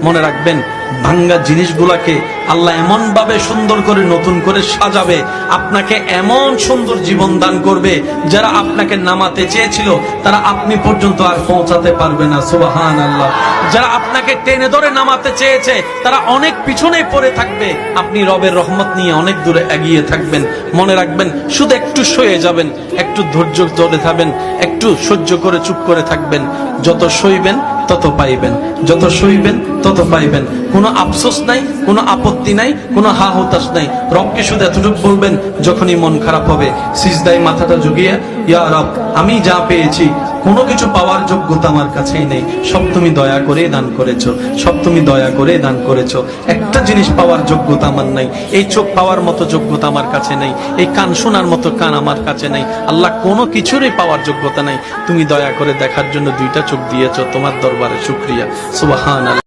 মনে রাখবেন, ভাঙ্গা জিনিসগুলাকে আল্লাহ এমন ভাবে সুন্দর করে নতুন করে সাজাবে, আপনাকে এমন সুন্দর জীবন দান করবে, যারা আপনাকে নামাতে চেয়েছিল তারা আপনি পর্যন্ত আর পৌঁছাতে পারবে না। সুবহানাল্লাহ। যারা আপনাকে টেনে ধরে নামাতে চেয়েছে তারা অনেক পিছনে পড়ে থাকবে, আপনি রবের রহমত নিয়ে অনেক দূরে এগিয়ে থাকবেন। মনে রাখবেন, শুধু একটু সয়ে যাবেন, একটু ধৈর্য ধরে থাকবেন, একটু সহ্য করে চুপ করে থাকবেন। যত সইবেন তত পাইবেন, যত সইবেন তত পাইবেন। কোনো আফসোস নাই, কোনো আপত্তি নাই, কোনো হা হতাশ নাই। রবকে শুধু এতটুকু বলবেন, যখনই মন খারাপ হবে সিজদায় মাথাটা ঝুঁকিয়ে, ইয়া রব, আমি যা পেয়েছি কোনো কিছু পাওয়ার যোগ্যতা আমার কাছেই নেই, সব তুমি দয়া করে দান করেছো, সব তুমি দয়া করে দান করেছো। একটা জিনিস পাওয়ার যোগ্যতা আমার নাই, এই চোখ পাওয়ার মতো যোগ্যতা আমার কাছে নেই, এই কান শোনার মতো কান আমার কাছে নেই। আল্লাহ, কোনো কিছুরই পাওয়ার যোগ্যতা নাই, তুমি দয়া করে দেখার জন্য দুইটা চোখ দিয়েছো, তোমার দরবারে শুকরিয়া। সুবহানাল্লাহ।